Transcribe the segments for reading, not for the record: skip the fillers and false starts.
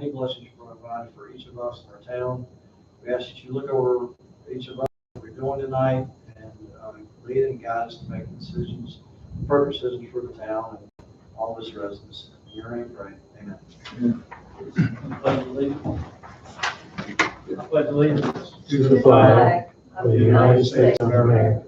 many blessings you provide for each of us in our town. We ask that you look over each of us, what we're doing tonight, and lead and guide us to make decisions, appropriate decisions for the town and all of its residents. In your name, pray. Amen. Pledge allegiance to the flag of the United States of America,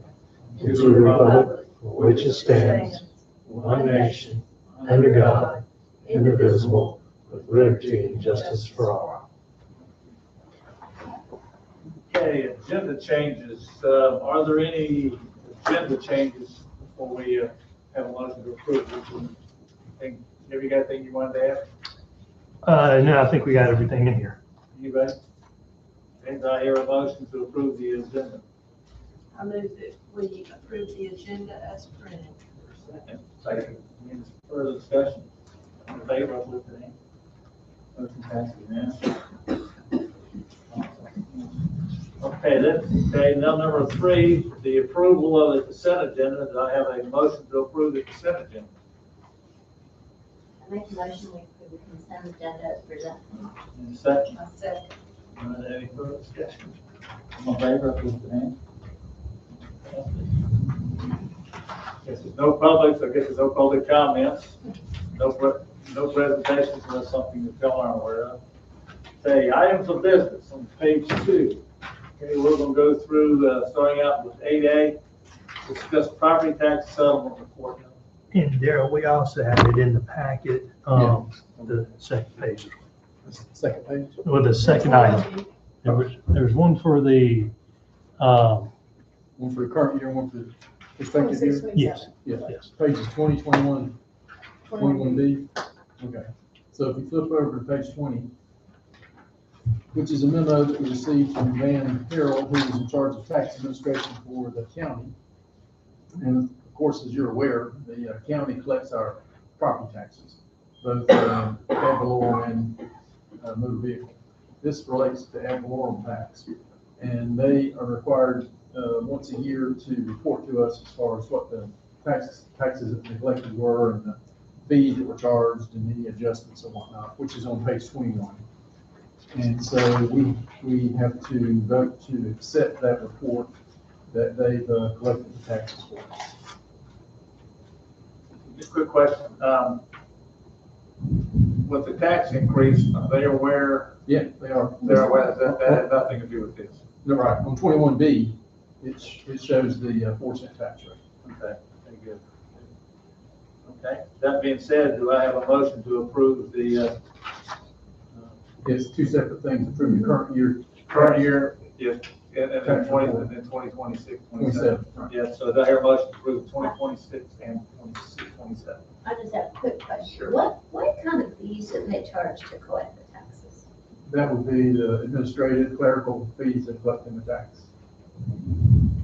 and to the republic for which it stands, one nation, under God, indivisible, with liberty and justice for all. Okay, agenda changes. Are there any agenda changes before we have a motion to approve? Have you got anything you wanted to add? No, I think we got everything in here. Anybody? And I hear a motion to approve the agenda. I move that we approve the agenda as printed. Second. Any further discussion? In favor of the name? Motion passes unanimously. Okay, now number 3, the approval of the consent agenda. Do I have a motion to approve the consent agenda? I make a motion we approve the consent agenda as presented. And second. I second. Any further discussion? All in favor of the name? Guess there's no public, so I guess there's no public comments. No presentations unless something that y'all aren't aware of. Okay, items of business on page 2. Okay, we're going to go through, starting out with 8A, discuss property tax settlement report. And Daryl, we also have it in the packet, the second page. Second page. Well, the second item. There was one for the, One for the current year, one for the prospective year? yes, Yeah. yes. Pages 20, 21, 21B. Okay. So if you flip over to page 20, which is a memo that we received from Van Harrell, who is in charge of tax administration for the county. And of course, as you're aware, the county collects our property taxes, both ad valorem and motor vehicle. This relates to ad valorem tax, and they are required once a year to report to us as far as what the taxes that they collected were and the fees that were charged and any adjustments and whatnot, which is on page 21. And so we have to vote to accept that report that they've collected the taxes for. Just a quick question. With the tax increase, are they aware? Yeah, they are. They're aware that has nothing to do with this. No, right. On 21B, it shows the 4% tax rate. Okay, very good. Okay, that being said, do I have a motion to approve the It's two separate things, approving the current year. Yes, and then 2026, 27. Yes, so do I hear a motion to approve 2026 and 27? I just have a quick question. Sure. What kind of fees do they charge to collect the taxes? That would be the administrative clerical fees that collect in the tax.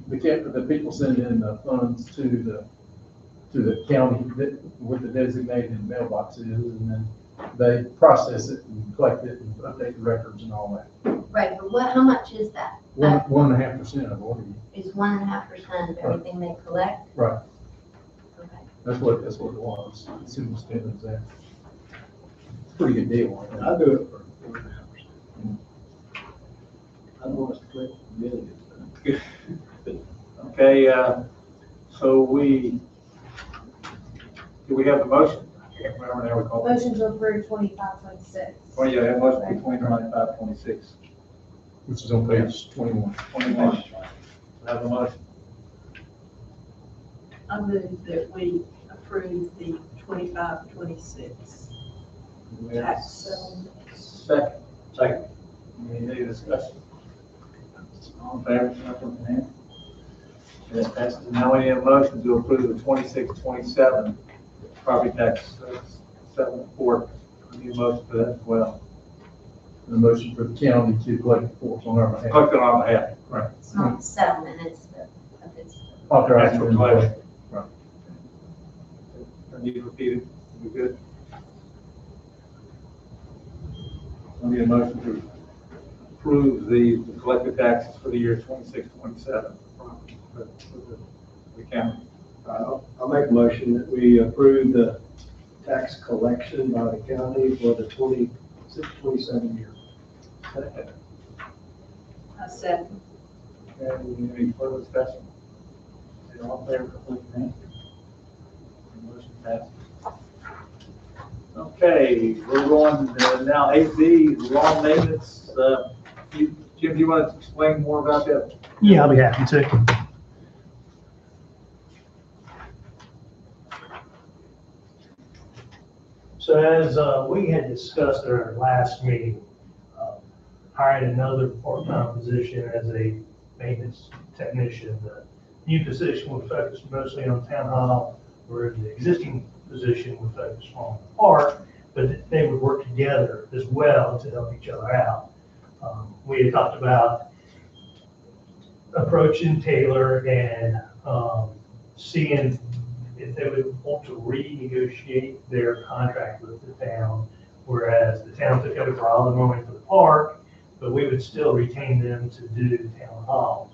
The people send in the funds to the county with the designated mailboxes, and then they process it and collect it and update the records and all that. Right, but how much is that? 1.5% of what it Is 1.5% of everything they collect? Right. Okay. That's what it was. It's in the standards there. It's a pretty good deal. I do it for 4.5%. I don't want us to collect millions. Okay, so do we have the motion? I can't remember now we call it. Motion to approve 2526. Oh, yeah, that must be 2025, 26. Which is on page 21. 21. Have a motion. I move that we approve the 2526 tax settlement. Second. Any discussion? All in favor, say aye with the hand. That passes. Now we need a motion to approve the 26, 27 property tax settlement report. I need a motion for that as well. The motion for the county to collect the force on our behalf. Click on our behalf. Right. It's not the settlement, it's Authorized. Actual collection. Right. I need to repeat it. We good? I need a motion to approve the collected taxes for the year 26, 27 for the county. I'll make a motion that we approve the tax collection by the county for the 26, 627 years. A second. Any further discussion? All in favor, please, name. Motion passes. Okay, we're going now 8B, lawn maintenance. Jim, do you want to explain more about that? Yeah, I'll be happy to. So as we had discussed at our last meeting, hired another part-time position as a maintenance technician. The new position would focus mostly on town hall, where the existing position would focus on the park, but they would work together as well to help each other out. We had talked about approaching Taylor and seeing if they would want to renegotiate their contract with the town, whereas the town took over all the money for the park, but we would still retain them to do the town hall.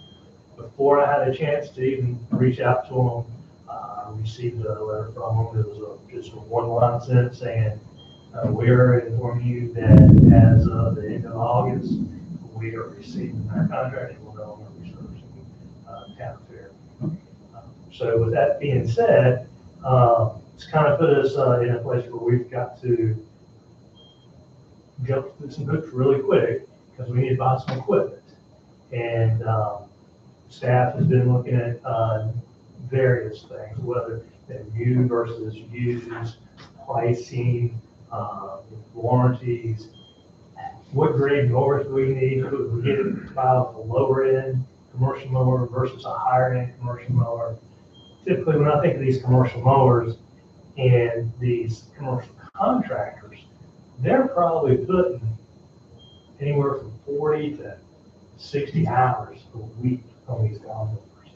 Before I had a chance to even reach out to them, I received a letter from them. It was just a one-line sentence saying, we're informing you that as of the end of August, we are receiving our contract and will no longer be servicing town fair. So with that being said, it's kind of put us in a place where we've got to jump through some hoops really quick because we need to buy some equipment. And staff has been looking at various things, whether they're new versus used, pricing, warranties, what grade mowers we need. Could we get it by a lower end commercial mower versus a higher end commercial mower? Typically, when I think of these commercial mowers and these commercial contractors, they're probably putting anywhere from 40 to 60 hours a week on these lawn mowers.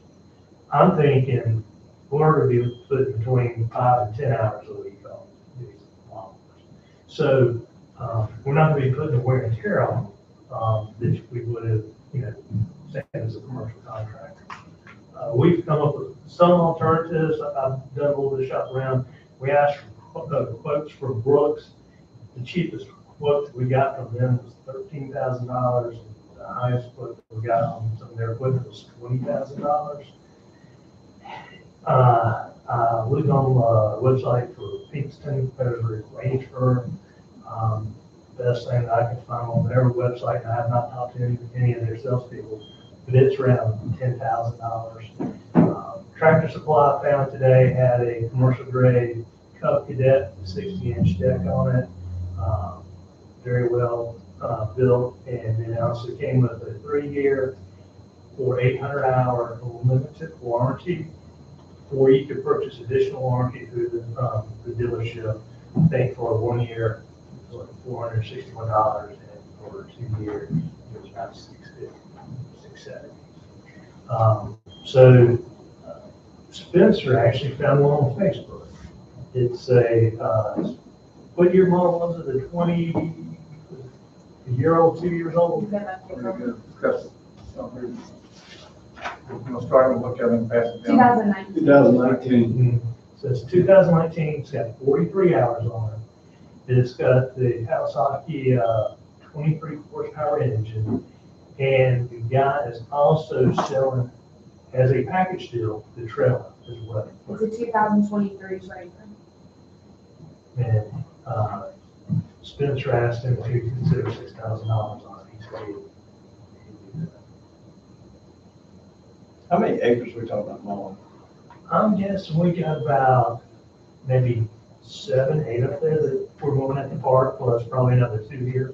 I'm thinking we're going to be putting between 5 and 10 hours a week on these lawn mowers. So we're not going to be putting the wear and tear on that we would have, same as a commercial contractor. We've come up with some alternatives. I've done a little bit of shop around. We asked for quotes from Brooks. The cheapest quote that we got from them was $13,000. The highest quote we got on some of their equipment was $20,000. I looked on the website for Pinkston, Fairview range firm. Best thing that I could find on their website, and I have not talked to any of their salespeople, but it's around $10,000. Tractor Supply found today had a commercial grade Cub Cadet 60-inch deck on it, very well built, and it also came with a 3-year or 800-hour limited warranty, or you could purchase additional warranty through the dealership. I think for 1 year it was like $461, and for 2 years it was about $650, $670. So Spencer actually found one on Facebook. It's a what year model was it? A 20-year-old, 2 years old? Very good discussion. We'll start and look at it and pass it down. 2019. So it's 2019, it's got 43 hours on it. It's got the Kawasaki 23 horsepower engine, and the guy is also selling, as a package deal, the trailer as well. It's a 2023 Raven. And Spencer asked him to consider $6,000 on it. He said he'd do that. How many acres are we talking about mowing? I'm guessing we got about maybe 7, 8 up there that we're mowing at the park, plus probably another 2 here.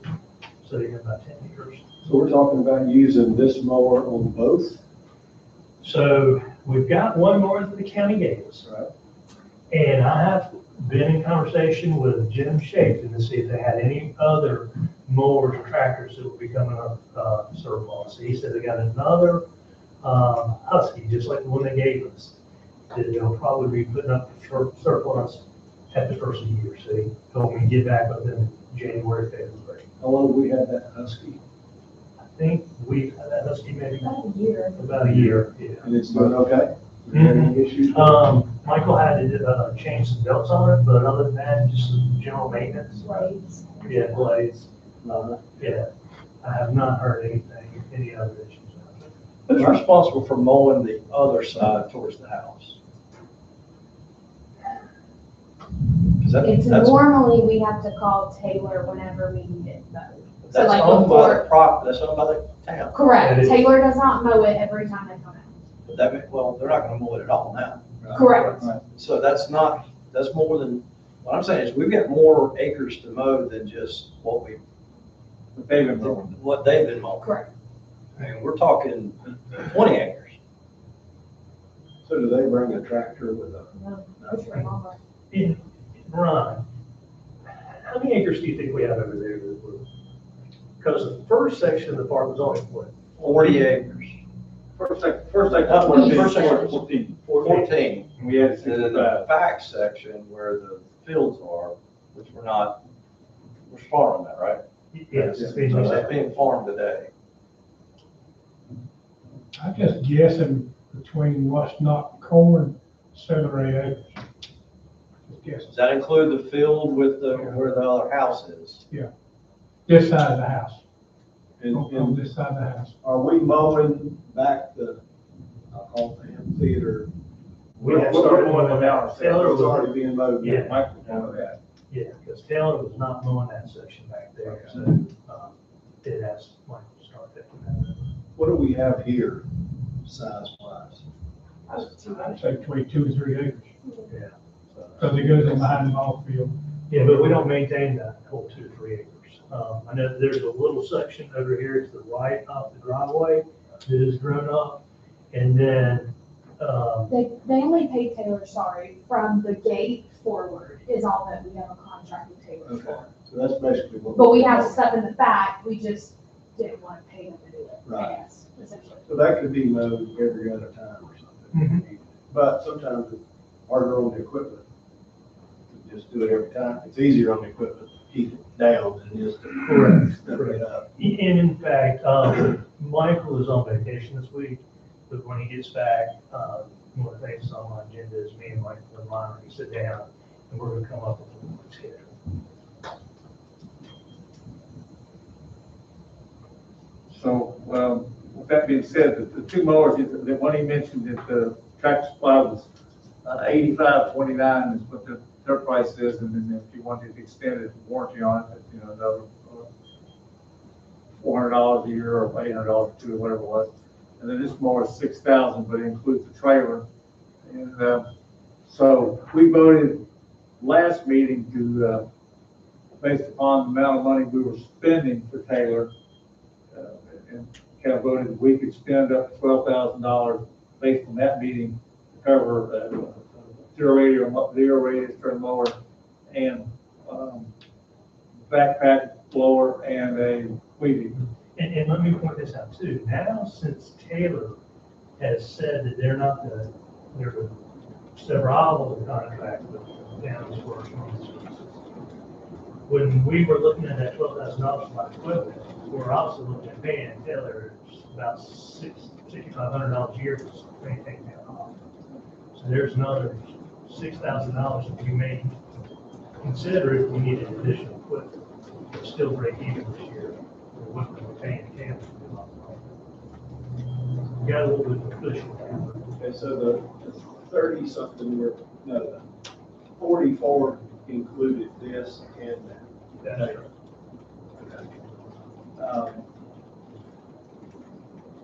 So you have about 10 acres. So we're talking about using this mower on both? So we've got one mower that the county gave us. Right. And I have been in conversation with Jim Shafton to see if they had any other mowers or tractors that would be coming up surplus. He said they got another Husky, just like the one they gave us, that they'll probably be putting up for surplus at the first of the year. So he told me to get back with them January, February. How long have we had that Husky? I think we've had that Husky maybe About a year. about a year. Yeah. And it's doing okay? Mhm. Any issues? Michael had to change some belts on it, but other than that, just some general maintenance. Blades. Yeah, blades. Yeah, I have not heard anything, any other issues. Who's responsible for mowing the other side towards the house? 'Cause It's that's normally, we have to call Taylor whenever we need it mowed. So like owned by the before, that's owned by the town. correct, That is- Taylor does not mow it every time they come out. But well, they're not gonna mow it at all now. Correct. So that's more than, what I'm saying is we've got more acres to mow than just what they've been mowing. Correct. And we're talking 20 acres. So do they bring a tractor with a? No, it's right on there. Ron, how many acres do you think we have over there? Because the first section of the park was only what? 40 acres. First section, First section. 14. 14. And we added And then the 65. back section where the fields are, which we're farming that, right? Yes, it's being So used. that's being farmed today. I'm just guessing between what's not corn, 7 or 8 acres. Just guessing. Does that include the field with where the other house is? This side of the house, And, on and this side of the house. are we mowing back the, I call it the amphitheater? We have started mowing them out. Taylor It's was, already being mowed. Yeah. Michael, all of that. yeah, because Taylor was not mowing that section back there, so, it has, Michael start that. What do we have here, size wise? I'd say between 2 and 3 acres. Yeah. Because it goes in behind the ball field. Yeah, but we don't maintain that whole 2 to 3 acres. I know there's a little section over here to the right of the driveway that is grown up. And then, They only pay Taylor, from the gate forward is all that we have a contract with Taylor Okay, for. so that's basically what. But we have stuff in the back, we just didn't want to pay them to do it, I Right. guess, essentially. So that could be mowed every other time or something. But sometimes it's harder on the equipment to just do it every time. It's easier on the equipment to keep it down than just to Correct. step it up. and in fact, Michael is on vacation this week, but when he gets back, one of the things on my agenda is me and Michael and Lionel, we sit down and we're gonna come up with a work schedule. So, with that being said, the 2 mowers, the one he mentioned that the Tractor Supply was $85.29 is what their price is, and then if you wanted to extend it, warranty on it, another $400 a year or $800 a year, whatever it was. And then this mower is $6,000, but it includes the trailer. And so we voted last meeting to, based upon the amount of money we were spending for Taylor, and kind of voted that we could spend up to $12,000 based on that meeting to cover zero radius turn mower and backpack blower and a weed eater. And let me point this out too, now since Taylor has said that they're to several of the contract with towns for services. When we were looking at that $12,000 for equipment, we're also looking at paying Taylor about $6,500 a year to maintain that off. So there's another $6,000 that we may consider if we needed additional equipment, but still break even this year. What we're paying Taylor. Got a little bit of cushion there. Okay, so the 30-something, no, the 44 included this and that. That's right.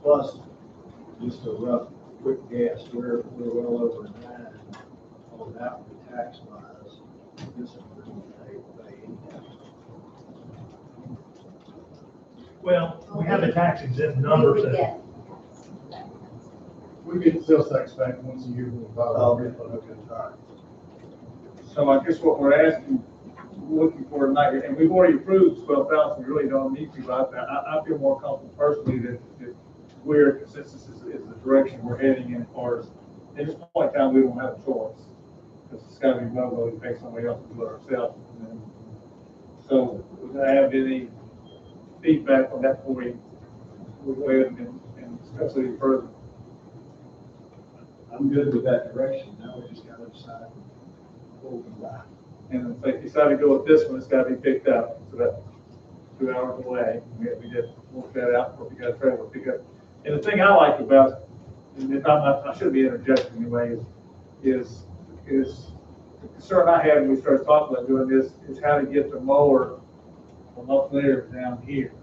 Plus, just a rough, quick guess, we're well over 9 on that one tax wise. This is pretty pay any tax. Well, we have a tax exempt number, so Yeah. We get the sales tax back once a year when we file. Oh, okay, all right. So I guess what we're asking, looking for tonight, and we've already approved 12,000, we really don't need to, but I feel more comfortable personally that we're, consensus is the direction we're heading in as far as, at this point in time, we don't have a choice. Because it's gotta be mobile, we pay somebody else to do it ourselves. And so, if I have any feedback on that for you, we'll go ahead and discuss it further. I'm good with that direction. Now we just gotta decide what we buy. And if they decide to go with this one, it's gotta be picked up, so that, 2 hours away. We just work that out, what we got to trailer pick up. And the thing I like about, and if I should be interjecting anyway, is the concern I had when we started talking about doing this is how to get the mower from up there down here.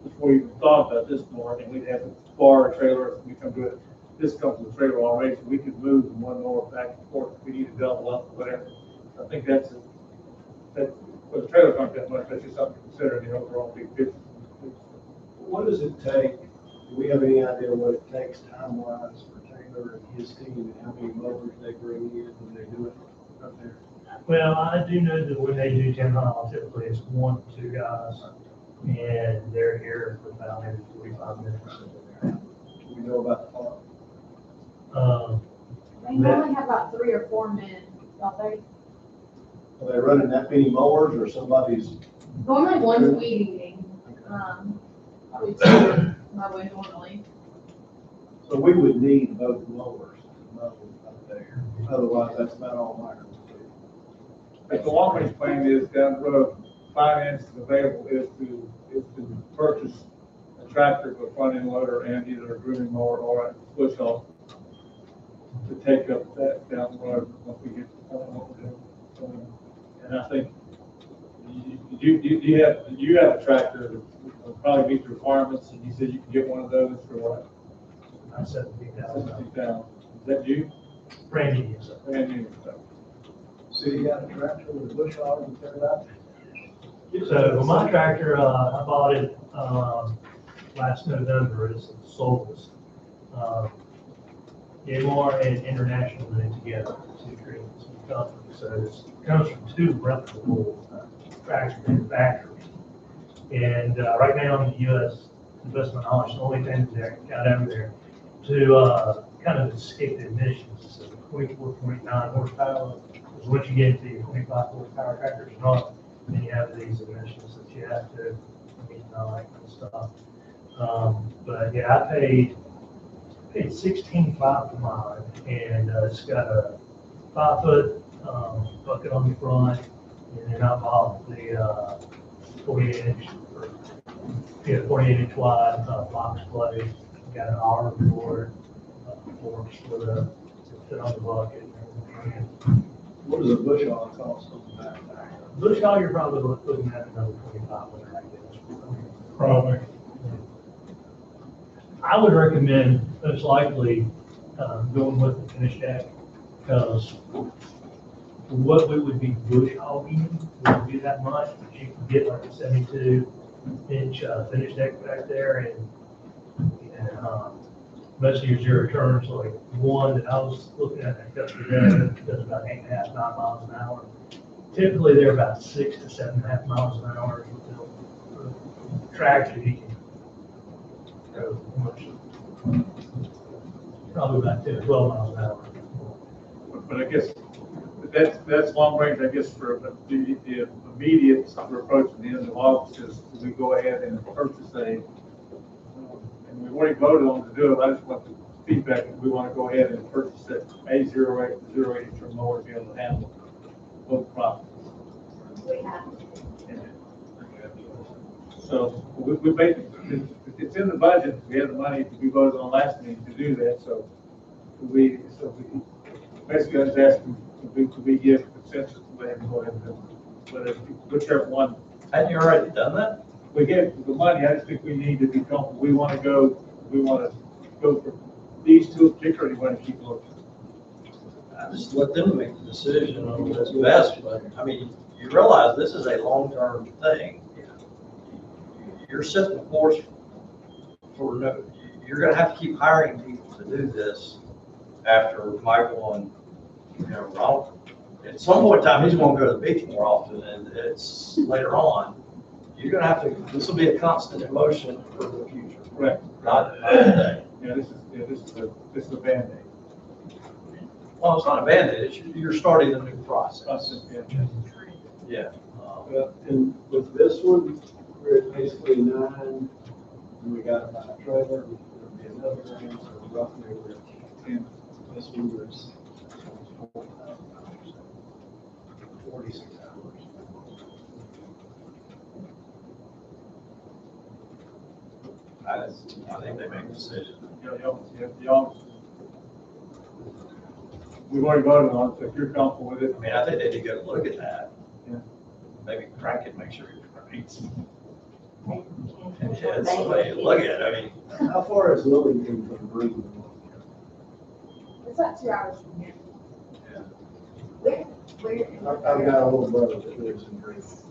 Before we even thought about this more, and we'd have to borrow a trailer, and we come to it. This comes with a trailer already, so we could move from one mower back and forth if we need to double up or whatever. I think that, for the trailer comes that much, that's just something to consider in the overall big picture. What does it take, do we have any idea what it takes time-wise for Taylor and his team, and how many mowers they bring in when they do it up there? Well, I do know that when they do 10 miles, typically it's 1 to 2 guys, and they're here for about maybe 45 minutes. Do we know about the farm? They normally have about 3 or 4 men, don't they? Are they running that many mowers, or somebody's? Normally one's weed eating, probably 2 mowing normally. So we would need both mowers to mow up there, otherwise that's about all my. But the long range plan is down the road, finance available is to purchase a tractor with a front end loader and either a grooming mower or a bush hog to take up that down the road once we get to the point what we're doing. And I think you have a tractor that will probably meet the requirements, and you said you can get one of those for what? I said, $70,000. Is that you? brand new, so. Brand new. City got a tractor with a bush hog and turn it out? So my tractor, I bought it, last November, it's Solus. MR and International put it together, 2 treatments and companies. So it comes from 2 reputable tractor manufacturers. And right now in the U.S., to the best of my knowledge, the only thing that got over there to kind of escape the emissions, so 24, 29 horsepower, because once you get into your 25 horsepower tractors and up, then you have these emissions that you have to meet and all that kind of stuff. But yeah, I paid $16.5 per mile, and it's got a 5-foot bucket on the front, and then I bought the 48-inch, 48-inch wide box plate. Got an auger for it, forks for to fit on the bucket. What does a bush hog cost on the back? Bush hog, you're probably looking at another 2500, I guess. Probably. I would recommend most likely going with the finish deck, because what we would be bush hogging wouldn't be that much, but you can get like a 72-inch finish deck back there, and most of your zero turns, like one that I was looking at that cut today, does about 8.5, 9 miles an hour. Typically, they're about 6 to 7.5 miles an hour. With the tractor, you can go much, probably about 10 to 12 miles an hour. But I guess that's long range, I guess, for the immediate, we're approaching the end of August, is we go ahead and purchase and we've already voted on to do it. I just want the feedback, if we want to go ahead and purchase that A08 inch or mower to be able to handle both crops. We have. So we basically, it's in the budget, we have the money to be voted on last meeting to do that, so we basically I was asking, could we give consensus to let him go ahead and do it? But whichever one. Hadn't you already done that? We get the money, I just think we need to be comfortable, we want to go for these 2 particularly, we want to keep looking. I just let them make the decision on what's best, but, I mean, you realize this is a long-term thing. You're setting the course for, you're gonna have to keep hiring people to do this after Michael and, Ronald. At some point in time, he's gonna go to the beach more often, and it's later on. You're gonna have to, this will be a constant emotion for the future. Correct. Not today. Yeah, this is a Band-Aid. Well, it's not a Band-Aid, you're starting a new process. Yeah. Well, and with this one, we're at basically 9, and we got about a trailer, there'll be another grand, so roughly we're at 10. This one was 46 hours. I think they make a decision. We've already voted on it, so if you're comfortable with it. I mean, I think they need to go look at that. Yeah. Maybe crack it, make sure it's right. Yeah, somebody look at it, I mean, How far is Lillington from Greenville? It's about 2 hours from here. I've got a little brother that lives in Greenville.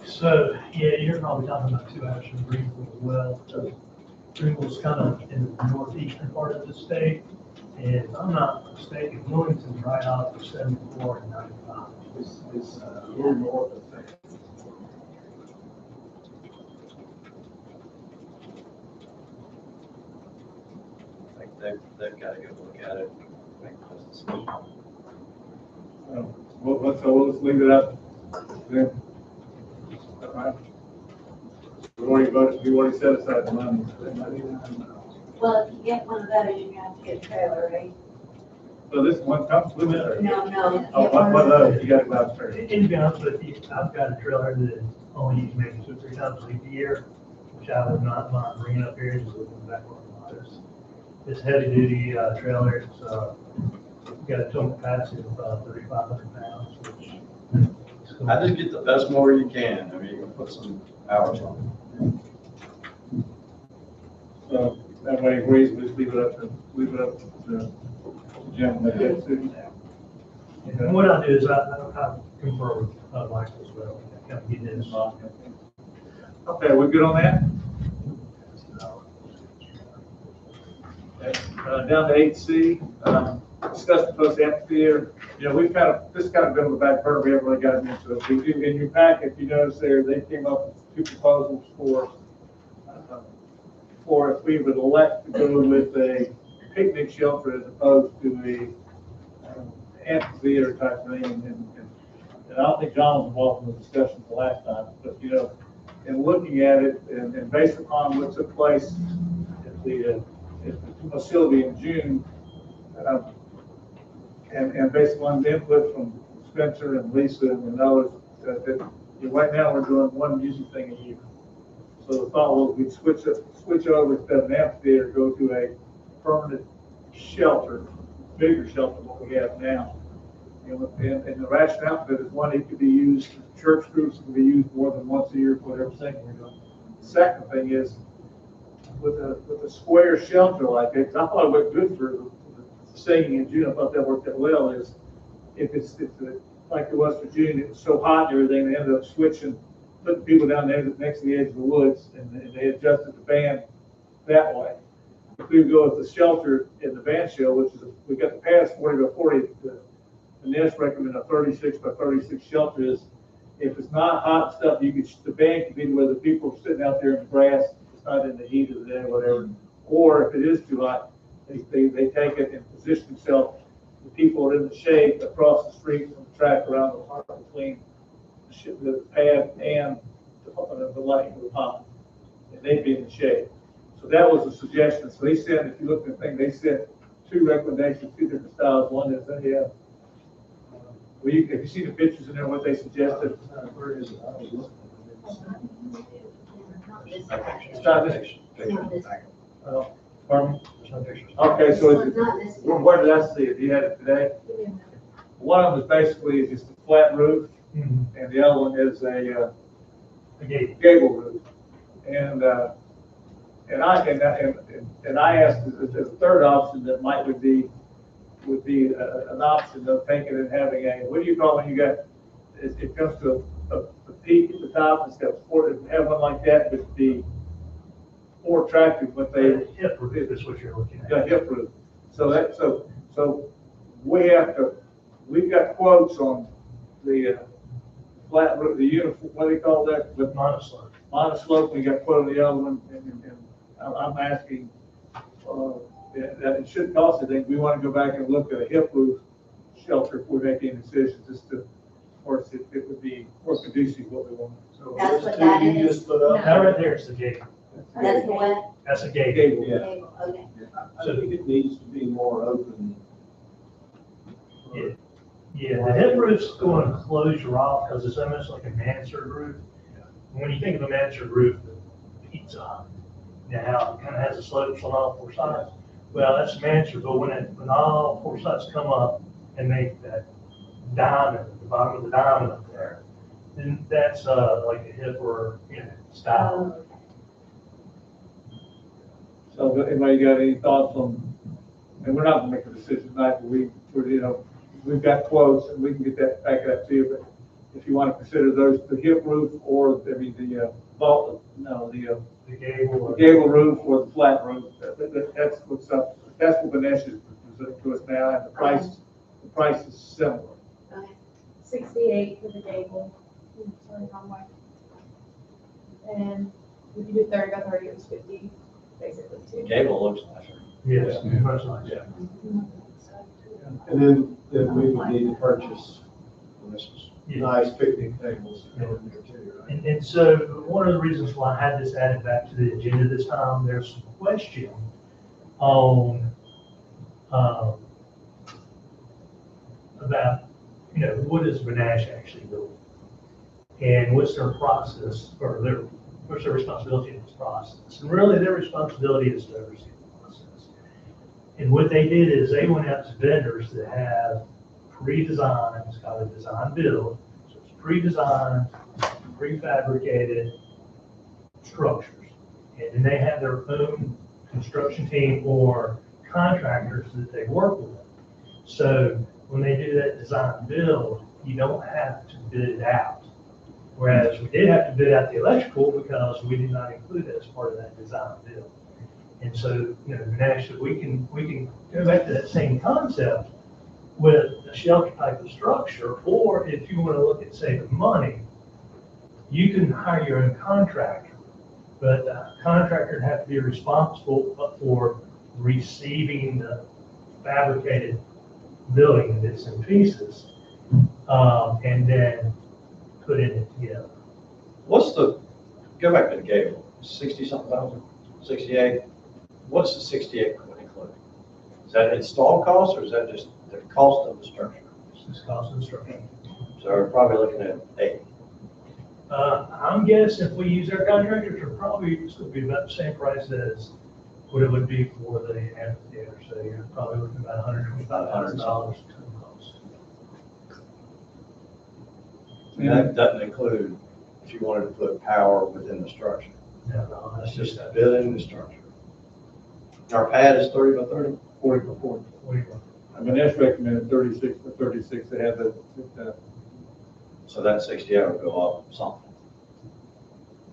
So, yeah, you're probably talking about 2 hours from Greenville as well. So Greenville's kind of in the northeastern part of the state. And if I'm not mistaken, Wilmington's right off of 74 and 95. It's a little north of Fairview. I think they've got to go look at it, make those decisions. We'll just leave it up. Then. All right. We already voted, we already set aside the money. Well, if you get one of those, you're gonna have to get a trailer, right? So this one comes with it? No, no. Oh, what of those you got about trailer? And to be honest with you, I've got a trailer that only used maybe 2 or 3 times a year, which I would not mind bringing up here, just looking back on the It's heavy duty trailer. It's got a total capacity of 3,500 pounds, which. I just get the best mower you can, I mean, you can put some hours on So that way agrees, we just leave it up to the gentleman that gets it. And what I do is I confer with Michael as well, kind of get his. Okay, we good on that? Okay, down to 8C, discuss the post amphitheater. You know, this kind of been on the back burner, we haven't really gotten into it. We do, in your packet, if you notice there, they came up with 2 proposals for if we would elect to go with a picnic shelter as opposed to a amphitheater type thing. And I don't think John was involved in the discussions the last time, but you know, in looking at it and based upon what took place at the facility in June, and based on the input from Spencer and Lisa and others, that right now we're doing one music thing a year. So the thought was we'd switch over instead of an amphitheater, go to a permanent shelter, bigger shelter than what we have now. And the rationale for it is, one, it could be used, church groups can be used more than once a year for whatever thing we're doing. The second thing is, with a square shelter like it, 'cause I thought it looked good for the singing in June, I thought that worked out well, is if it's like it was for June, it was so hot and everything, they ended up switching, putting people down there next to the edge of the woods, and they adjusted the band that way. If we would go with the shelter in the band shell, which is, we got the past 40 by 40, the NIST recommend a 36 by 36 shelter is, if it's not hot stuff, the band can be where the people are sitting out there in the grass, it's not in the heat of the day or whatever. Or if it is too hot, they take it and position themselves, the people are in the shade across the street from the track around the park between the pad and the light of the pond. And they'd be in the shade. So that was a suggestion. So they said, if you look at the thing, they said 2 recommendations, 2 different styles. One is if you see the pictures in there, what they suggested. Where is it? I was looking. It's not this. Pardon me? Okay, so where did I see it? You had it today? One of them is basically just a flat roof, and the other one is a gable roof. And I asked the third option that would be an option of taking and having what do you call when you got, it comes to a peak at the top, it's got have one like that, but be more attractive, but Hip roof is what you're looking at. yeah, hip roof. So we've got quotes on the flat roof, the uniform, what do they call that? With monoslope. Monoslope, we got quote on the other one, and I'm asking, that it should cost anything. We want to go back and look at a hip roof shelter if we're making decisions, just to, of course, it would be more conducive what we want. So That's those what 2 that you is. just put up. That right there is the gate. That's the what? That's a gate. Gable. Yeah. Table, okay. I think it needs to be more open. Yeah, the hip roof's going to close you off because it's almost like a mansard roof. When you think of a mansard roof, the Pizza Hut, you know, how it kind of has the slopes on all four sides. Well, that's some answer, but when all four sides come up and make that diamond, the bottom of the diamond up there, then that's, like a hip or, you know, style. So anybody got any thoughts on, and we're not gonna make a decision tonight, but we've got quotes and we can get that back up to you, but if you want to consider those, the hip roof or, the vault, no, The gable. the gable roof or the flat roof, that's what's up, that's what Vanessa is presenting to us now, and the price is similar. 68 for the gable. Sorry, wrong way. And if you do 30 by 30, it was 50, basically, too. Gable looks nicer. Yes, much like that. And then we would need to purchase nice picnic tables to go in there too, right? And so one of the reasons why I had this added back to the agenda this time, there's some question on, about, you know, what is Benash actually doing? And what's their process, or what's their responsibility in this process? And really, their responsibility is to oversee the process. And what they did is they went out to vendors that have pre-designed, it's called a design build, so it's pre-designed, prefabricated structures. And then they have their own construction team or contractors that they work with. So when they do that design build, you don't have to bid it out. Whereas we did have to bid out the electrical because we did not include that as part of that design build. And so, you know, naturally, we can go back to that same concept with a shelter type of structure, or if you want to look at saving money, you can hire your own contractor, but the contractor would have to be responsible for receiving the fabricated building that's in pieces, and then putting it together. What's go back to the gable, 60-something thousand, 68? What's the 68 include? Is that install cost or is that just the cost of the structure? It's cost of the structure. So we're probably looking at 80. I'm guessing if we use our contractors, it'll probably still be about the same price as what it would be for the amphitheater. So you're probably looking about $125,000 cost. And that doesn't include if you wanted to put power within the structure. No, That's just building the structure. Our pad is 30 by 30? 40 by 40. I mean, that's recommended 36 by 36 to have the So that 68 would go up something.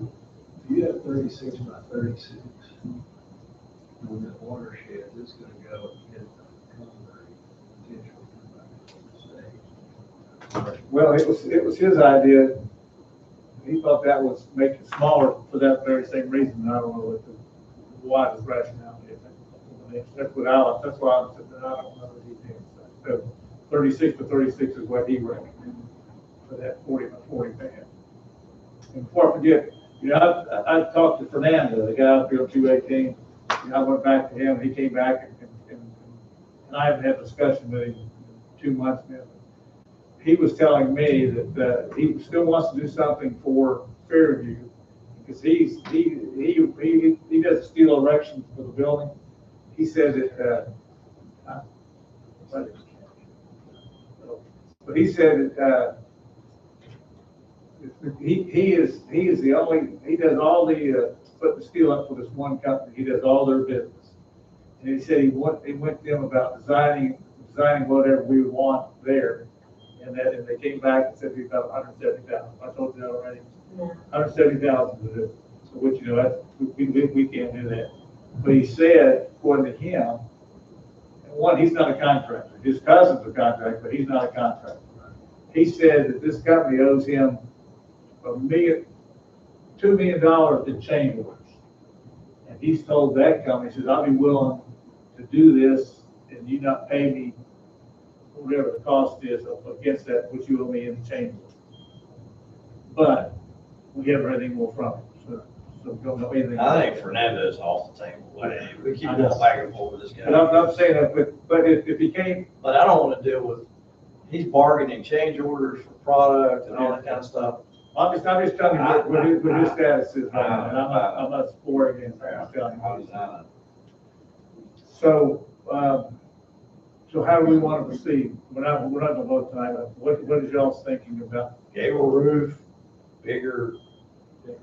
If you have 36 by 36 on that watershed, it's gonna go in concrete, potentially. Well, it was his idea. He thought that was make it smaller for that very same reason. I don't know what why his rationale is. That's why I said that I don't know what he thinks. So 36 to 36 is what he recommended for that 40 by 40 pad. And before I forget, you know, I talked to Fernando, the guy up here on 218. You know, I went back to him. He came back and I haven't had a discussion with him in 2 months now. He was telling me that he still wants to do something for Fairview because he does steel erections for the building. He said that, but he said that he is the only, he does all the putting the steel up for this one company. He does all their business, and he said he went to them about designing whatever we would want there. And they came back and said we about 170,000. I told you that already. 170,000 to do. So which, you know, that's, we can't do that. But he said, according to him, one, he's not a contractor. His cousin's a contractor, but he's not a contractor. He said that this company owes him $2 million in change orders. And he's told that company, he says, I'll be willing to do this and you not pay me whatever the cost is against that, which you owe me in the change order. But we haven't heard anything more from him. So don't know anything. I think Fernando's off the table. We keep going back and forth with this guy. But I'm saying that, but if he came, But I don't want to deal with, he's bargaining change orders for product and all that kind of stuff. I'm just telling you what his status is, right now, and I'm not supporting it, I'm just telling you. So, so how do we want to proceed? We're not gonna vote tonight, what is y'all's thinking about? Gable roof, bigger,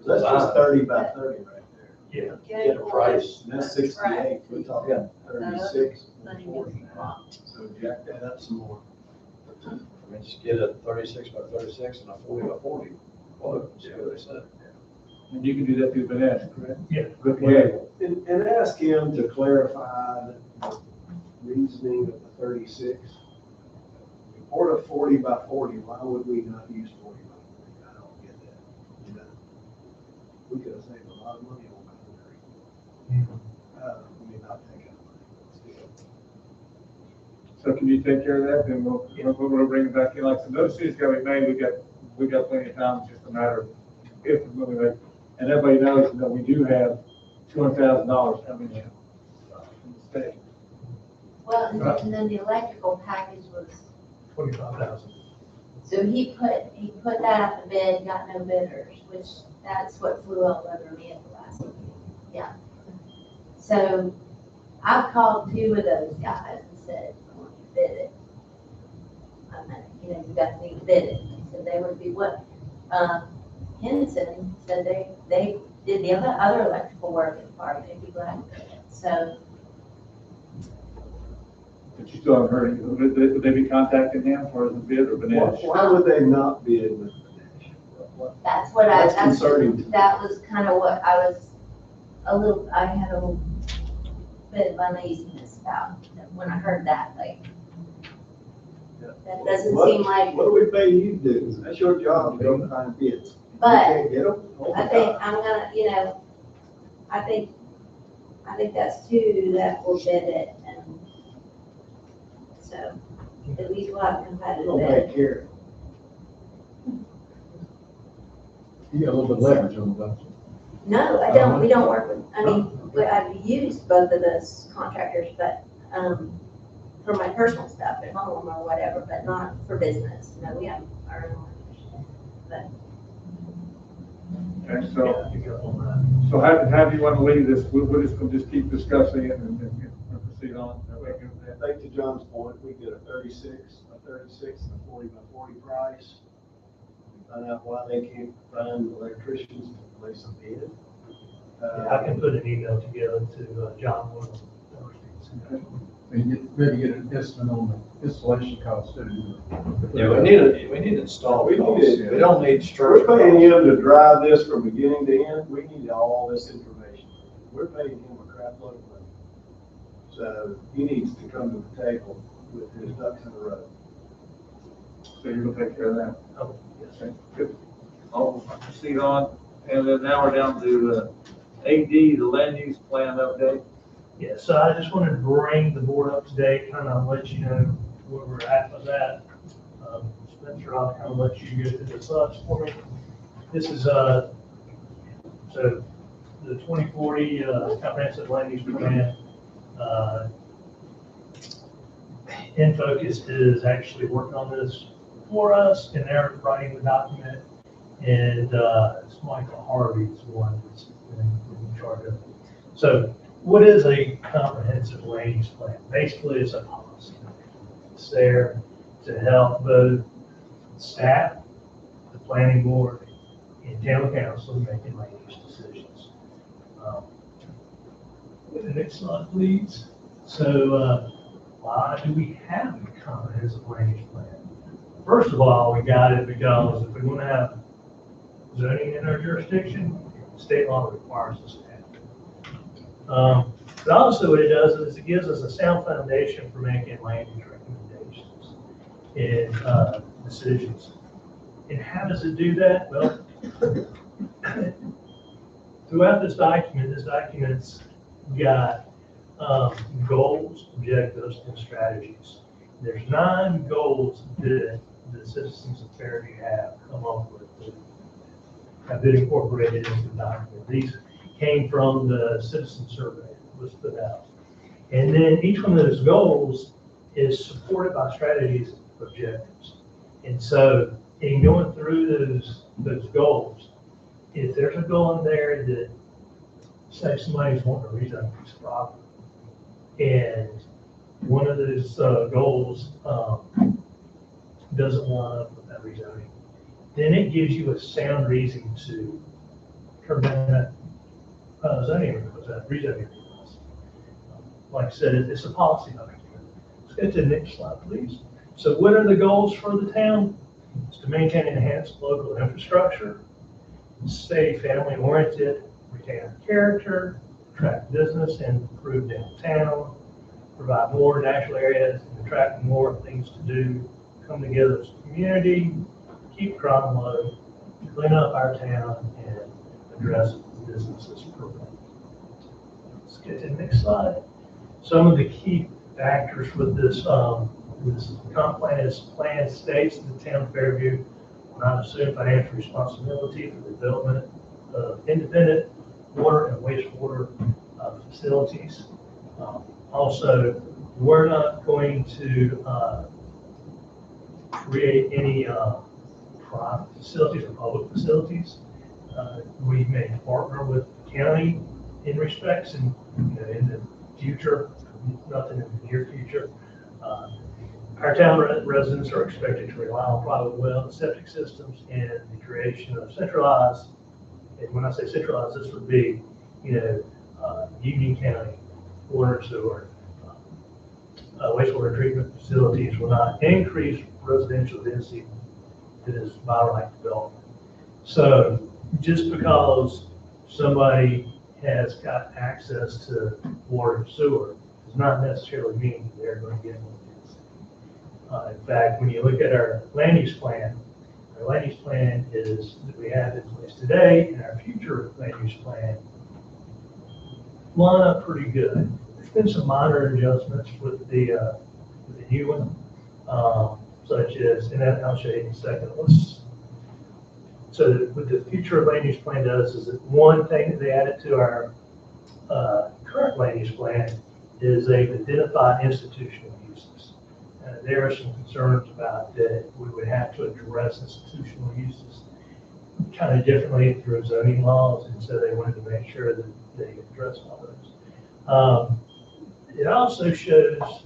That's just 30 by 30 right there. Yeah. get a price. And that's 68, we're talking 36 and 40. Right. So jack that up some more. I mean, just get a 36 by 36 and a 40 by 40. Well, see what they said. And you can do that through Vanessa, correct? Yeah. Good plan. And ask him to clarify the reasoning of the 36. Or a 40 by 40, why would we not use 40 by 40? I don't get that. You know, we could have saved a lot of money on concrete. I mean, not taking money, but still. So can you take care of that, then we'll bring it back in, like, so no decision's gotta be made, we got plenty of time, it's just a matter of if and when we make. And everybody knows that we do have $200,000 coming in from the state. Well, and then the electrical package was, 25,000. so he put that out to bid, got no bidders, which that's what flew all over me at the last meeting. Yeah. So I've called 2 of those guys and said, I want you to bid it. I mean, you know, you got me to bid it. He said they would be what, Henson said they did the other electrical work at the park, they'd be glad to bid it. So, But you still haven't heard, would they be contacting him for the bid or Vanessa? Why would they not bid with Vanessa? that's what That's concerning to me. that was kind of what I was I had a little bit of uneasiness about when I heard that, like, that doesn't seem like, What do we pay you to do? That's your job, to go find bids. but You can't get them? Oh, I think I'm gonna, you know, I think that's 2 that will bid it, and so at least we'll have a We're competitive gonna bid. take care of it. You got a little bit of leverage on it, don't you? No, I don't, we don't work with, I mean, I've used both of those contractors, but, for my personal stuff at home or whatever, but not for business. No, we have our own. But Okay, so, Yeah, I think on that. so how do you want to leave this? We're just gonna just keep discussing it and proceed on. I think to John's point, we get a 36 and a 40 by 40 price. Find out why they can't find electricians to place a bid. Yeah, I can put an email together to John Wood. And maybe get an estimate on the installation cost too. Yeah, we need to install. We need it. We don't need We're structural. paying him to drive this from beginning to end. We need all this information. We're paying him a crap load of money. So he needs to come to the table with his ducks in a row. So you're gonna take care of that? Oh, yes. Okay, good. I'll proceed on, and then now we're down to AD, the land use plan update. Yeah, so I just wanted to bring the board up to date, kind of let you know where we're at with that. Spencer, I'll kind of let you go through the slides for me. This is, so the 2040 comprehensive land use plan. In Focus is actually working on this for us, and they're writing the document. And it's Michael Harvey's the one that's in charge of it. So what is a comprehensive land use plan? Basically, it's a policy. It's there to help both staff, the planning board, and town council making land use decisions. The next slide, please. So why do we have a comprehensive land use plan? First of all, we got it because if we want to have zoning in our jurisdiction, state law requires us to have it. But also what it does is it gives us a sound foundation for making land use recommendations and decisions. And how does it do that? Well, throughout this document's got goals, objectives, and strategies. There's 9 goals that the citizens of Fairview have come up with that have been incorporated into the document. These came from the citizen survey that was put out. And then each one of those goals is supported by strategies and objectives. And so in going through those those goals. If there's a goal in there that, say somebody's wanting to rezone a piece of property, and one of those goals doesn't line up with that rezoning, then it gives you a sound reason to turn down that zoning request, that rezoning request. Like I said, it's a policy document. Let's go to the next slide, please. So what are the goals for the town? It's to maintain and enhance local infrastructure, stay family-oriented, retain our character, attract business and improve downtown, provide more natural areas and attract more things to do, come together as a community, keep crime low, clean up our town, and address businesses appropriately. Let's get to the next slide. Some of the key factors with this comp plan is plan states that the town of Fairview will not assume financial responsibility for the development of independent water and wastewater facilities. Also, we're not going to create any private facilities or public facilities. We may partner with the county in respects and in the future, nothing in the near future. Our town residents are expected to rely on private well and septic systems and the creation of centralized, and when I say centralized, this would be, Union County water and sewer, wastewater treatment facilities will not increase residential density that is by right development. So just because somebody has got access to water and sewer does not necessarily mean they're going to get more density. In fact, when you look at our land use plan is that we have in place today, and our future land use plan line up pretty good. There's been some minor adjustments with the new one, such as, and I'll show you in a second. So what the future land use plan does is that one thing that they added to our current land use plan is they've identified institutional uses. There are some concerns about that we would have to address institutional uses kind of differently through zoning laws, and so they wanted to make sure that they address all those. It also shows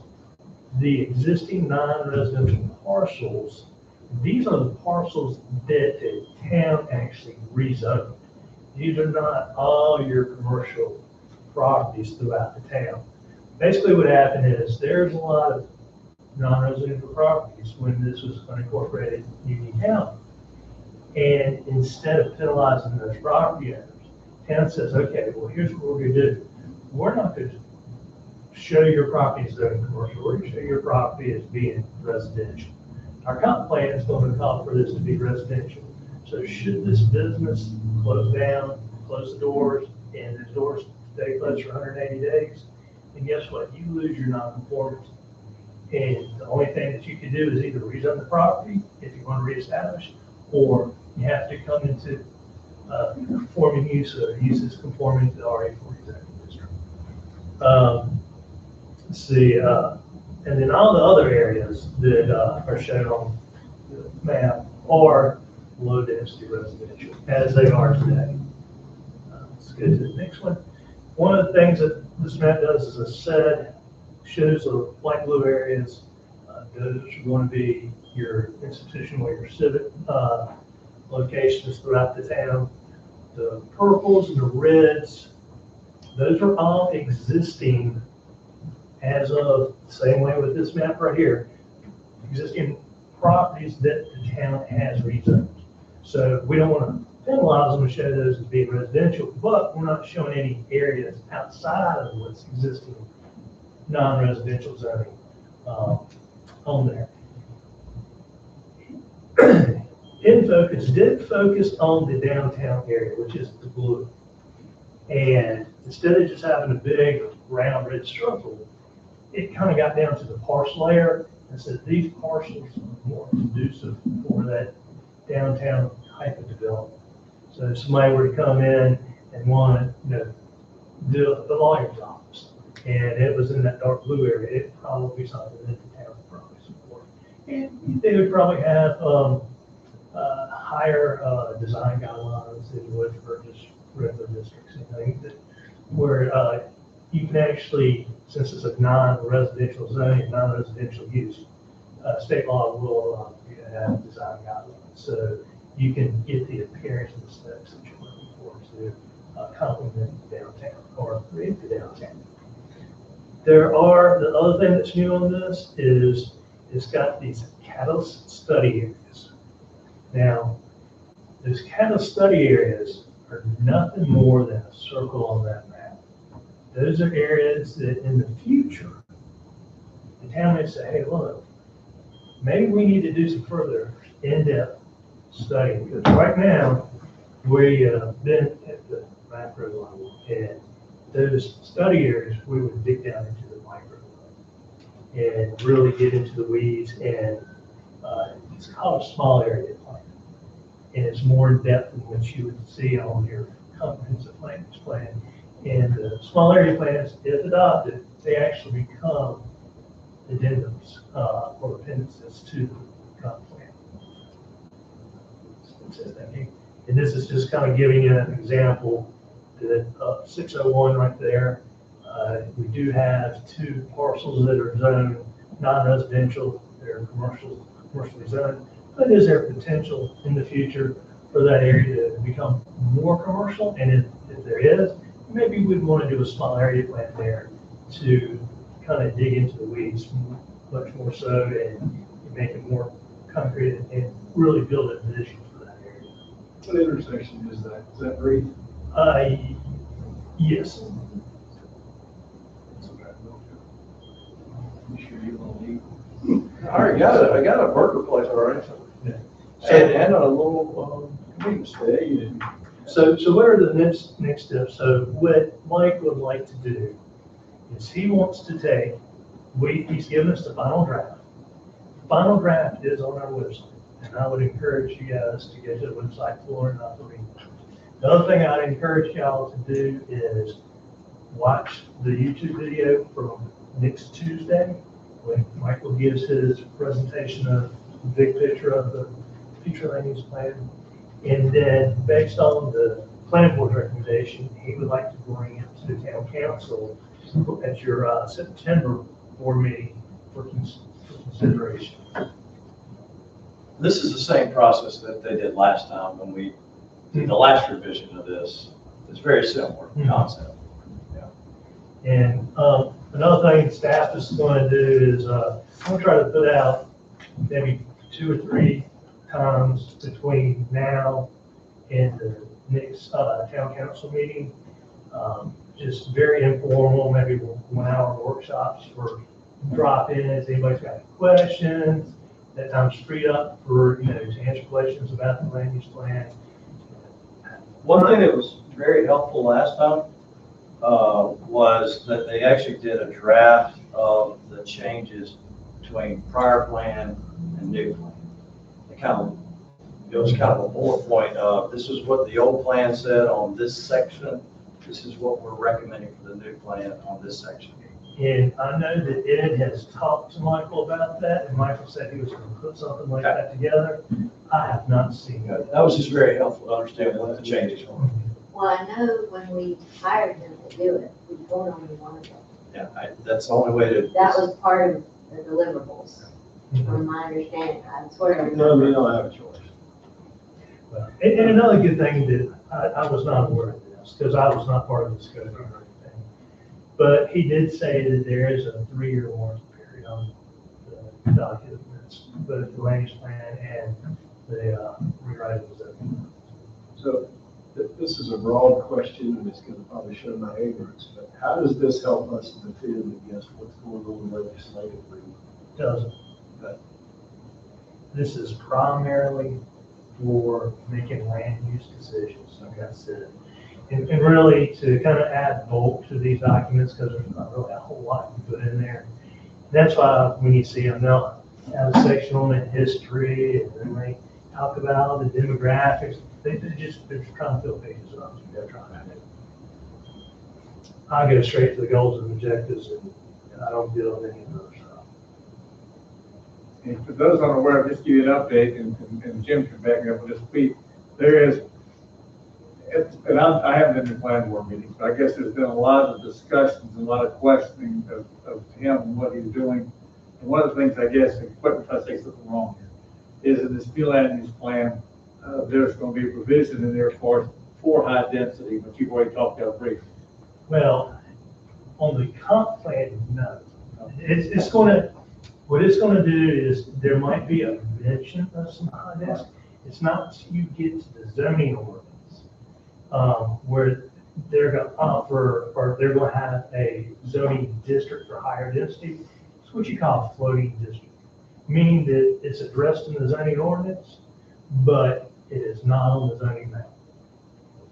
the existing non-residential parcels. These are the parcels that the town actually rezoned. These are not all your commercial properties throughout the town. Basically what happened is there's a lot of non-residential properties when this was unincorporated Union County. And instead of penalizing those property owners, town says, okay, well, here's what we're gonna do. We're not gonna show your property as being commercial, we're gonna show your property as being residential. Our comp plan is going to call for this to be residential. So should this business close down, close the doors, and the doors stay closed for 180 days, and guess what? You lose your non-conformity. And the only thing that you can do is either rezone the property if you want to reestablish, or you have to come into conforming use or uses conforming to the RA40 zoning district. Let's see, and then all the other areas that are shown on the map are low density residential, as they are today. Let's go to the next one. One of the things that this map does, as I said, shows the light blue areas. Those are going to be your institutional or your civic locations throughout the town. The purples and the reds, those are all existing as of the same way with this map right here, existing properties that the town has rezoned. So we don't want to penalize them and show those as being residential, but we're not showing any areas outside of what's existing non-residential zoning on there. In focus did focus on the downtown area, which is the blue. And instead of just having a big round red circle, it kind of got down to the parcel layer and said these parcels are more conducive for that downtown type of development. So if somebody were to come in and want to, do the lawyer's office, and it was in that dark blue area, it probably be something that the town would probably support. And they would probably have higher design guidelines than you would for just regular districts. And I think that where you can actually, since it's a non-residential zone and non-residential use, state law will allow you to have design guidelines. So you can get the appearance and the specs that you're looking for to complement downtown or create the downtown. The other thing that's new on this is it's got these catalyst study areas. Now, those catalyst study areas are nothing more than a circle on that map. Those are areas that in the future, the town may say, hey, look, maybe we need to do some further in-depth study, because right now, we've been at the macro level, and those study areas, we would dig down into the micro level and really get into the weeds, and it's called a small area plan. And it's more in depth than what you would see on your comprehensive plans plan. And the small area plans, if adopted, they actually become addendums or appendices to the comp plan. And this is just kind of giving you an example that 601 right there, we do have 2 parcels that are zoned non-residential, they're commercially zoned, but is there potential in the future for that area to become more commercial? And if there is, maybe we'd want to do a small area plan there to kind of dig into the weeds much more so and make it more concrete and really build a vision for that area. What intersection is that? Is that Reed? Yes. You sure you don't need? I already got a burger place already. Yeah. And a little convenience store. Yeah, you didn't. So what are the next steps? So what Mike would like to do is he wants to take, he's given us the final draft. The final draft is on our website, and I would encourage you guys to go to the website for it, not to read. The other thing I'd encourage y'all to do is watch the YouTube video from next Tuesday, when Michael gives his presentation of the big picture of the future land use plan. And then based on the planning board recommendation, he would like to bring it to the town council at your September board meeting for consideration. This is the same process that they did last time when we did the last revision of this. It's very similar concept. And another thing staff is going to do is I'm going to try to put out maybe 2 or 3 times between now and the next town council meeting. Just very informal, maybe 1 hour workshops for drop-ins. Anybody's got any questions? That time's freed up for, to answer questions about the land use plan. One thing that was very helpful last time was that they actually did a draft of the changes between prior plan and new plan. It was kind of a bullet point of, this is what the old plan said on this section. This is what we're recommending for the new plan on this section. And I know that Ed has talked to Michael about that, and Michael said he was going to put something like that together. I have not seen it. That was just very helpful to understand what the changes were. Well, I know when we hired him to do it, we told him we wanted it. Yeah, that's the only way to. That was part of the deliverables, from my understanding. That's what I remember. No, we don't have a choice. And another good thing that I was not aware of this, because I was not part of the scoping or anything. But he did say that there is a 3-year warranty period on the documents, both the land use plan and the rewriting of the. So this is a broad question, and it's going to probably show my ignorance, but how does this help us defend against what's going on legislatively? Doesn't. But this is primarily for making land use decisions, like I said. And really to kind of add bulk to these documents, because there's not really a whole lot to put in there. That's why when you see them, they'll have a section on the history, and then they talk about the demographics. They're just trying to fill pages up. They're trying to do. I go straight to the goals and objectives, and I don't deal with any of those stuff. And for those unaware, just give you an update, and Jim can back me up on this week, there is, I haven't been to planning board meetings, but I guess there's been a lot of discussions, and a lot of questioning of him and what he's doing. And one of the things, I guess, and quite if I say something wrong here, is in this new land use plan, there's going to be a provision in there for high density, but you've already talked about briefly. Well, on the comp plan, no. It's gonna, what it's gonna do is, there might be a mention of some high density. It's not until you get to the zoning ordinance, where they're gonna offer, or they're gonna have a zoning district for higher density. It's what you call a floating district, meaning that it's addressed in the zoning ordinance, but it is not on the zoning map.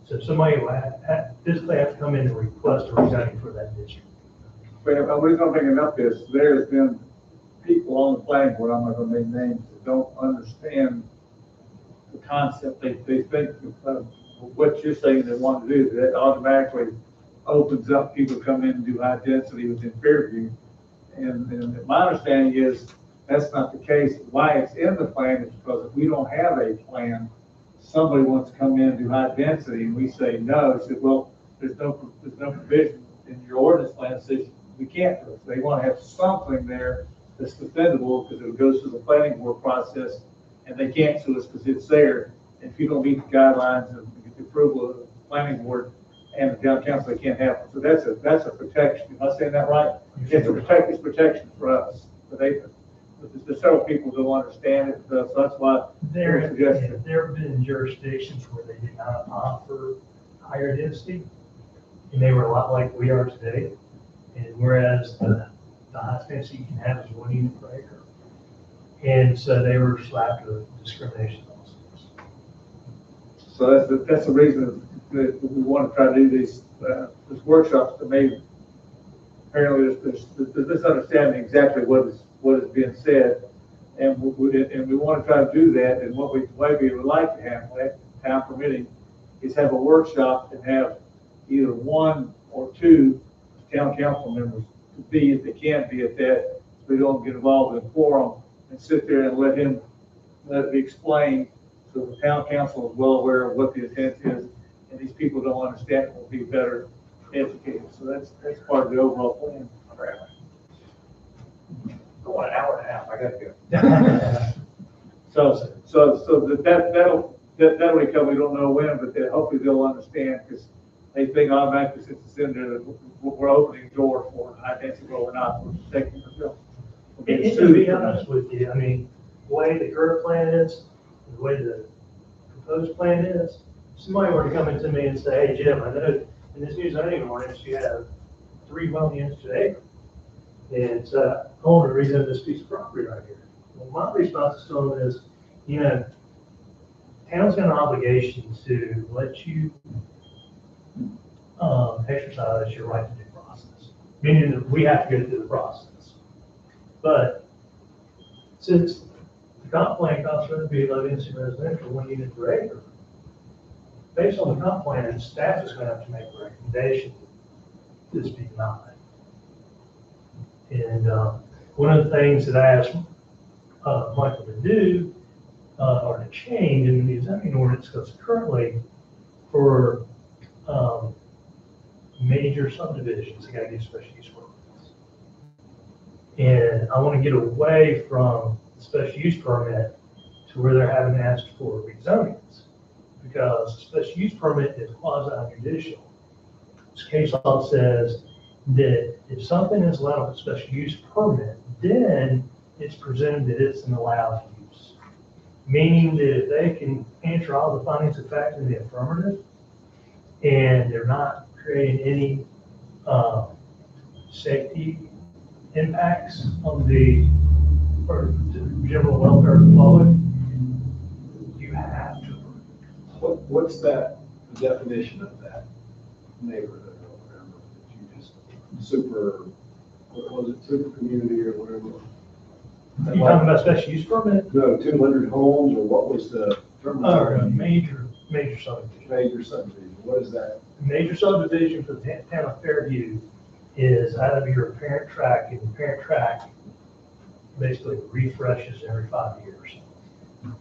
So somebody will physically have to come in and request a rezoning for that district. But the reason I'm bringing up is, there's been people on the planning board, I'm not gonna name names, that don't understand the concept. They think what you're saying they want to do, that automatically opens up people to come in and do high density within Fairview. And my understanding is, that's not the case. Why it's in the plan is because if we don't have a plan, somebody wants to come in and do high density, and we say no. They said, well, there's no provision in your ordinance plan that says we can't do it. They want to have something there that's defendable, because it goes through the planning board process, and they can't sue us because it's there. And if you don't meet the guidelines and get the approval of the planning board and the town council, they can't have it. So that's a protection. Am I saying that right? It's protection for us. But there's several people who don't understand it, so that's why There we're suggesting. have been jurisdictions where they did not offer higher density, and they were a lot like we are today. And whereas the highest density you can have is 1 unit per acre. And so they were slapped with discrimination lawsuits. So that's the reason that we want to try to do these workshops, to maybe, apparently there's this understanding exactly what is being said. And we want to try to do that. And the way we would like to have, town permitting, is have a workshop and have either 1 or 2 town council members to be, if they can be at that, so we don't get involved in a quorum, and sit there and let it be explained, so the town council is well aware of what the intent is, and these people don't understand it, will be better educated. So that's part of the overall plan. Go on an hour and a half, I gotta go. So that'll recover. We don't know when, but hopefully they'll understand, because they think automatically, since it's in there, that we're opening the door for high density, but we're not. We're taking the bill. And to be honest with you, I mean, the way the current plan is, the way the proposed plan is, somebody were to come into me and say, hey, Jim, I know in this new zoning ordinance, you have 3 dwelling units to acre. And so I want to rezone this piece of property right here. Well, my response to them is, town's got an obligation to let you exercise your right to due process, meaning that we have to go through the process. But since the comp plan calls for it to be low density residential, 1 unit per acre, based on the comp plan, staff is going to have to make a recommendation to this be denied. And one of the things that I asked Michael to do, or to change in the zoning ordinance, because currently for major subdivisions, they got to get special use permits. And I want to get away from the special use permit to where they're having to ask for rezonings, because the special use permit is quasi-judicial. This case law says that if something is allowed with a special use permit, then it's presumed that it's an allowed use. Meaning that if they can answer all the findings of fact in the affirmative, and they're not creating any safety impacts on the general welfare of the public, you have to. What's that definition of that neighborhood or whatever that you just what was it, super community or whatever? You talking about special use permit? No, 200 homes, or what was the term? Major subdivision. Major subdivision, what is that? Major subdivision for the town of Fairview is out of your parent tract, and the parent tract basically refreshes every 5 years.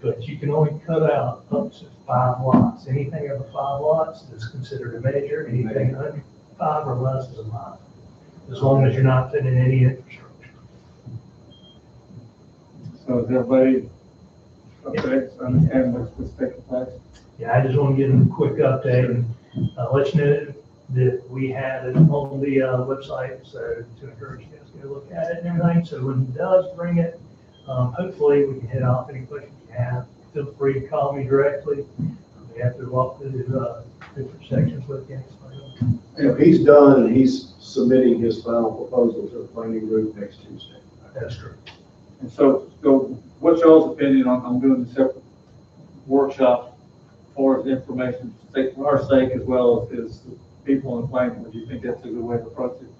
But you can only cut out up to 5 lots. Anything over 5 lots is considered a major, anything under 5 or less is a minor. As long as you're not putting in any infrastructure. So is everybody, okay, so understand what's taking place? Yeah, I just want to give them a quick update and let you know that we had it on the website, so to encourage you guys to go look at it and everything. So when he does bring it, hopefully we can hit off any questions you have. Feel free to call me directly. We have to walk through the different sections with you. If he's done and he's submitting his final proposal to the planning group next Tuesday. That's true. And so what's y'all's opinion on doing the separate workshop for the information, for our sake as well as people in the planning? Do you think that's a good way to approach it?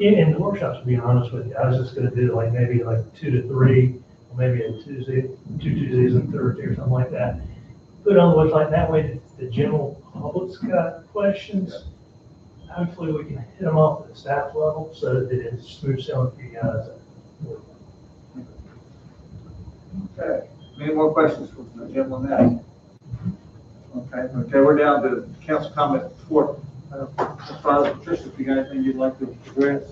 In the workshops, to be honest with you, I was just gonna do like maybe like 2 to 3, or maybe a Tuesday, 2 Tuesdays and Thursday or something like that. Put it on the website, that way the general public's got questions. Hopefully we can hit them off at the staff level so that it's smooth sailing for you guys. Okay. Any more questions for Jim on that? Okay, we're down to council comment 4. As far as Patricia, if you got anything you'd like to address?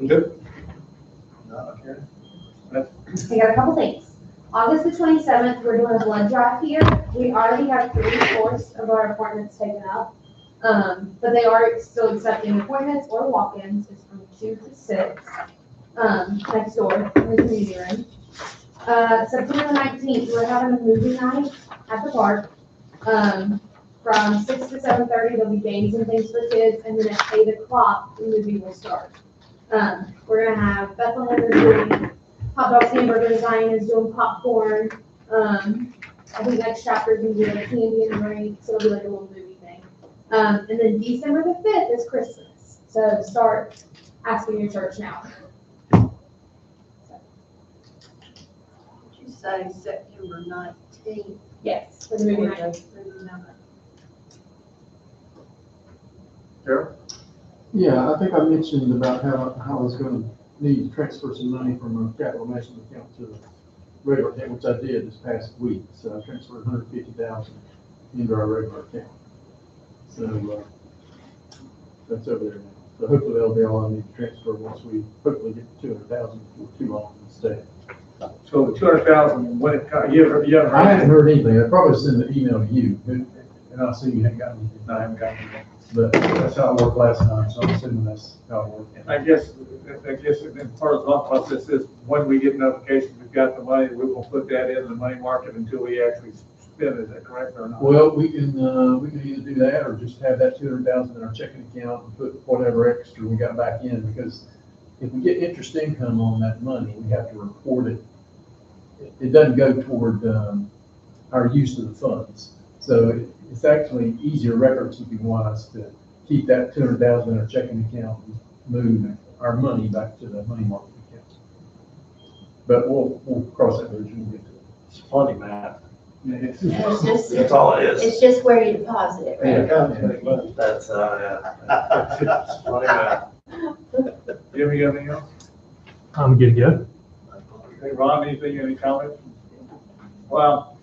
Good. Not okay. I got a couple things. August the 27th, we're doing a blood drive here. We already have 3/4 of our appointments taken up. But they are still accepting appointments or walk-ins. It's from 2 to 6, next door in the community room. September 19th, we're having a movie night at the park. From 6 to 7:30, there'll be games and things for kids, and then at 8 o'clock, the movie will start. We're gonna have Bethlehem is doing hot dogs, hamburgers, Zion is doing popcorn. I think next chapter is gonna be like candy and drink, so it'll be like a little movie thing. And then December the 5th is Christmas, so start asking your church now. Did you say September 19th? Yes, for the movie night. Sure. Yeah, I think I mentioned about how I was gonna need to transfer some money from a capital management account to the regular account, which I did this past week. So I transferred 150,000 into our regular account. So, that's over there now. So hopefully that'll be all I need to transfer once we hopefully get to 200,000 before too long in the state. So the 200,000, when it comes, you haven't heard? I haven't heard anything. I probably send an email to you, and I see you haven't gotten anything. No, I haven't gotten anything. But that's how it worked last time, so I'm assuming that's how it worked. I guess, and part of the thought process is when we get notification we've got the money, we will put that in the money market until we actually spend it. Is that correct or not? Well, we can either do that or just have that 200,000 in our checking account and put whatever extra we got back in, because if we get interest income on that money, we have to report it. It doesn't go toward, our use of the funds. So it's actually easier record keeping wise to keep that 200,000 in our checking account and move our money back to the money market account. But we'll cross that bridge when we get to it. It's funny, man. It's just, That's all it is. it's just where you deposit it, right? That's, yeah. It's funny, man. Jim, you got anything else? I'm good to go. Hey, Ron, anything, any comments? Well,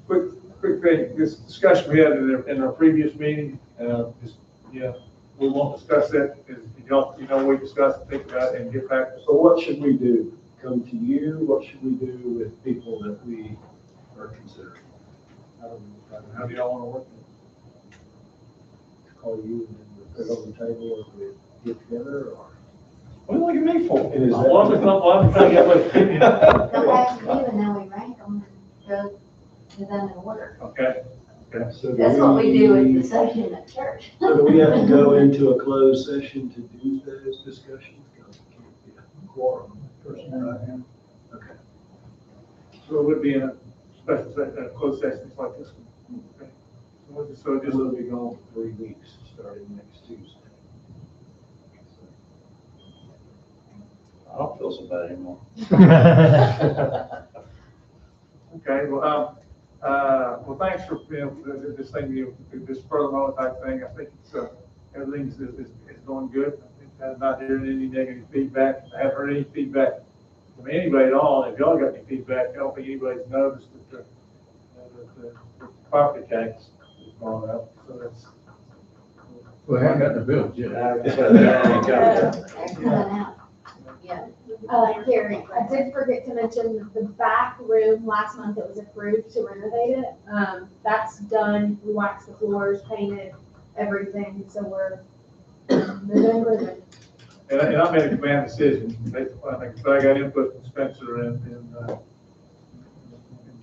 quick thing, this discussion we had in our previous meeting, we won't discuss that, we discussed, think about it, and get back. So what should we do? Come to you? What should we do with people that we are considering? How do y'all want to work? Call you and then we put it on the table and we get together, or? What do you look at me for? And is that- Well, I'm trying to get my opinion. Come back to you and then we rank them and go to them in order. Okay. So do That's what we do with the session at church. So do we have to go into a closed session to do those discussions? Because it can't be a quorum person, right? Okay. So it would be in a special closed session like this one. Okay. So This just, will be gone for 3 weeks, starting next Tuesday. I don't feel so bad anymore. okay, well, thanks for, this thing, this further type thing. I think it's, is going good. I'm not hearing any negative feedback. I haven't heard any feedback from anybody at all. If y'all got any feedback, I don't think anybody's noticed that the property tax is going up, so that's. Well, I haven't got the bill yet. Yeah. Gary, I did forget to mention the back room, last month it was approved to renovate it. That's done, we waxed the floors, painted everything, so we're moving. And I made a command decision, I think, so I got input from Spencer and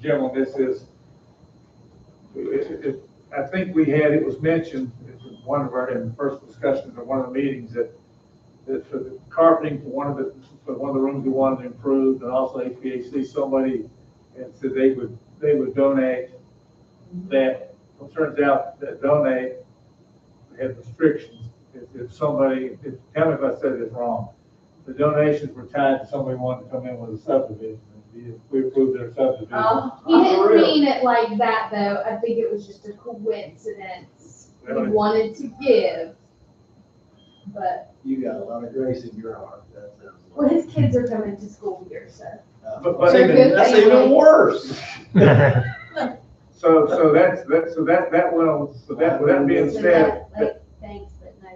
Jim on this is, I think it was mentioned in one of our, in the first discussions of one of the meetings that for the carpeting for one of the rooms we wanted to improve, and also HVAC, somebody had said they would donate that. Well, it turns out that donate had restrictions. If somebody, tell me if I said this wrong, the donations were tied to somebody wanting to come in with a subdivision. We approved their subdivision. He didn't mean it like that, though. I think it was just a coincidence. He Really? wanted to give, but, You got a lot of grace in your heart, that sounds well, like. his kids are coming to school here, so. But They're good That's families. even worse. so that went on, so that, with that being So said, that, thanks, but no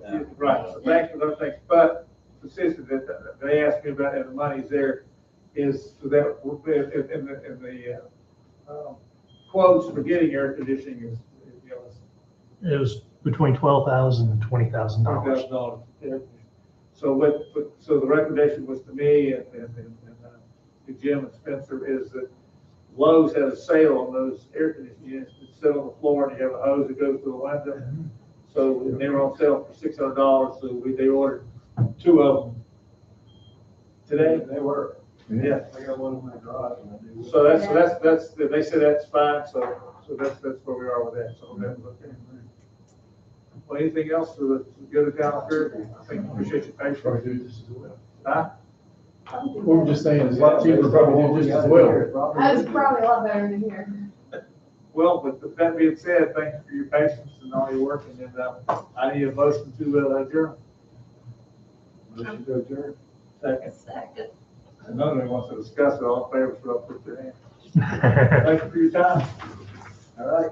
thanks. right, so thanks for those things, but the system that they asked me about, and the money's there, is so that in the quotes for getting air conditioning is, you know, It was between $12,000 and $20,000. $20,000. So the recommendation was to me and to Jim and Spencer is that Lowe's has a sale on those air conditioning units that sit on the floor and you have a hose that goes through the window. So they were on sale for $600, so they ordered 2 of them today. They were. Yeah. I got one in my garage and I do. So that's, they said that's fine, so that's where we are with that, so that's okay. Well, anything else to go to town here? I think, appreciate your patience. Probably do this as well. Huh? What we're just saying is a lot cheaper, probably do just as well. That's probably a lot better than here. Well, but with that being said, thank you for your patience and all your work, and then, I need a motion to adjourn. Motion to adjourn. Second. Second. And none of them wants to discuss it, all in favor, so I'll put their hand. Thank you for your time. All right.